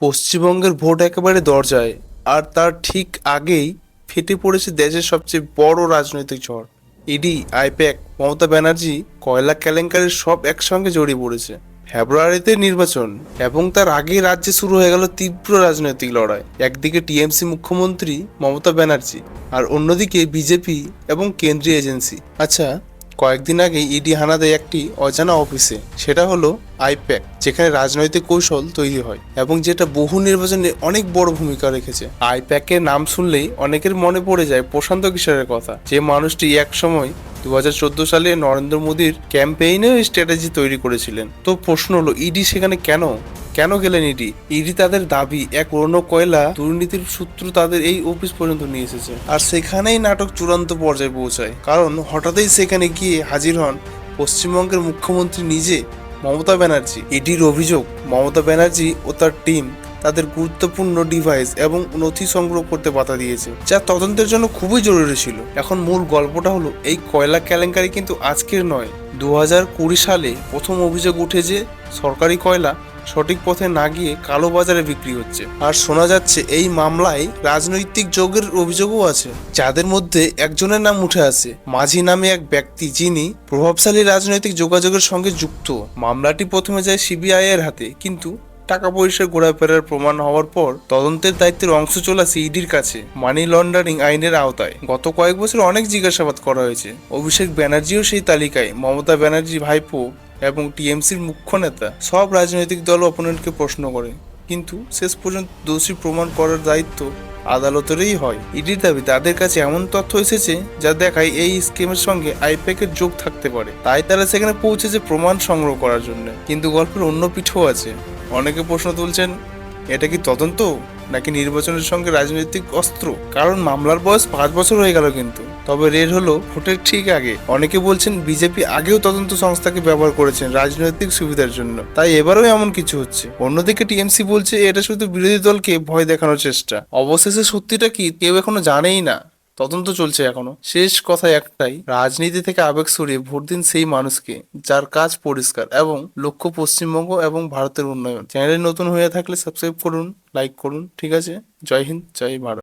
পশ্চিমবঙ্গের ভোট একেবারে দরজায়, আর তার ঠিক আগেই ফেটে পড়েছে দেশের সবচেয়ে বড় রাজনৈতিক ঝড়। ইডি, আইপ্যাক, মমতা ব্যানার্জি, কয়লা কেলেঙ্কারির সব একসঙ্গে জড়িয়ে পড়েছে। ফেব্রুয়ারিতে নির্বাচন এবং তার আগেই রাজ্যে শুরু হয়ে গেল তীব্র রাজনৈতিক লড়াই। একদিকে টিএমসি মুখ্যমন্ত্রী মমতা ব্যানার্জি, আর অন্যদিকে বিজেপি এবং কেন্দ্রীয় এজেন্সি। আচ্ছা, কয়েকদিন আগে ইডি হানা দেয় একটি অজানা অফিসে, সেটা হলো আইপ্যাক, যেখানে রাজনৈতিক কৌশল তৈরি হয় এবং যেটা বহু নির্বাচনে অনেক বড় ভূমিকা রেখেছে। আইপ্যাকের নাম শুনলেই অনেকের মনে পড়ে যায় প্রশান্ত কিশোরের কথা, যে মানুষটি এক সময় 2014 সালে নরেন্দ্র মোদীর ক্যাম্পেইনেও স্ট্র্যাটেজি তৈরি করেছিলেন। তো প্রশ্ন হলো, ইডি সেখানে কেন কেন গেলেন ইডি? ইডি তাদের দাবি এক পুরনো কয়লা দুর্নীতির সূত্র তাদের এই অফিস পর্যন্ত নিয়ে এসেছে, আর সেখানেই নাটক চূড়ান্ত পর্যায়ে পৌঁছায়। কারণ হঠাৎই সেখানে গিয়ে হাজির হন পশ্চিমবঙ্গের মুখ্যমন্ত্রী নিজে, মমতা ব্যানার্জি। ইডির অভিযোগ, মমতা ব্যানার্জি ও তার টিম তাদের গুরুত্বপূর্ণ ডিভাইস এবং নথি সংগ্রহ করতে বাধা দিয়েছে, যা তদন্তের জন্য খুবই জরুরি ছিল। এখন মূল গল্পটা হলো, এই কয়লা কেলেঙ্কারি কিন্তু আজকের নয়। 2020 সালে প্রথম অভিযোগ উঠে যে সরকারি কয়লা সঠিক পথে না গিয়ে কালো বাজারে বিক্রি হচ্ছে। আর শোনা যাচ্ছে এই মামলায় রাজনৈতিক যোগের অভিযোগও আছে, যাদের মধ্যে একজনের নাম উঠে আসে, মাঝি নামে এক ব্যক্তি, যিনি প্রভাবশালী রাজনৈতিক যোগাযোগের সঙ্গে যুক্ত। মামলাটি প্রথমে যায় সিবিআই এর হাতে, কিন্তু টাকা পয়সার ঘোরাফেরার প্রমাণ হওয়ার পর তদন্তের দায়িত্বের অংশ চলে আসে ইডির কাছে, মানি লন্ডারিং আইনের আওতায়। গত কয়েক বছর অনেক জিজ্ঞাসাবাদ করা হয়েছে, অভিষেক ব্যানার্জিও সেই তালিকায়, মমতা ব্যানার্জি ভাইপো এবং টিএমসির মুখ্য নেতা। সব রাজনৈতিক দল অপোনেন্টকে প্রশ্ন করে, কিন্তু শেষ পর্যন্ত দোষী প্রমাণ করার দায়িত্ব আদালতেরই হয়। ইডির দাবি, তাদের কাছে এমন তথ্য এসেছে যা দেখায় এই স্কিমের সঙ্গে আইপ্যাকের যোগ থাকতে পারে, তাই তারা সেখানে পৌঁছেছে প্রমাণ সংগ্রহ করার জন্য। কিন্তু গল্পের অন্য পিঠও আছে। অনেকে প্রশ্ন তুলছেন, এটা কি তদন্ত নাকি নির্বাচনের সঙ্গে রাজনৈতিক অস্ত্র? কারণ মামলার বয়স 5 বছর হয়ে গেল, কিন্তু তবে রেড হলো ভোটের ঠিক আগে। অনেকে বলছেন বিজেপি আগেও তদন্ত সংস্থাকে ব্যবহার করেছেন রাজনৈতিক সুবিধার জন্য, তাই এবারও এমন কিছু হচ্ছে। অন্যদিকে টিএমসি বলছে এটা শুধু বিরোধী দলকে ভয় দেখানোর চেষ্টা। অবশেষে সত্যিটা কি কেউ এখনো জানেই না, তদন্ত চলছে এখনো। শেষ কথা একটাই, রাজনীতি থেকে আবেগ সরিয়ে ভোট দিন সেই মানুষকে যার কাজ পরিষ্কার এবং লক্ষ্য পশ্চিমবঙ্গ এবং ভারতের উন্নয়ন। চ্যানেলে নতুন হয়ে থাকলে সাবস্ক্রাইব করুন, লাইক করুন। ঠিক আছে, জয় হিন্দ, জয় ভারত।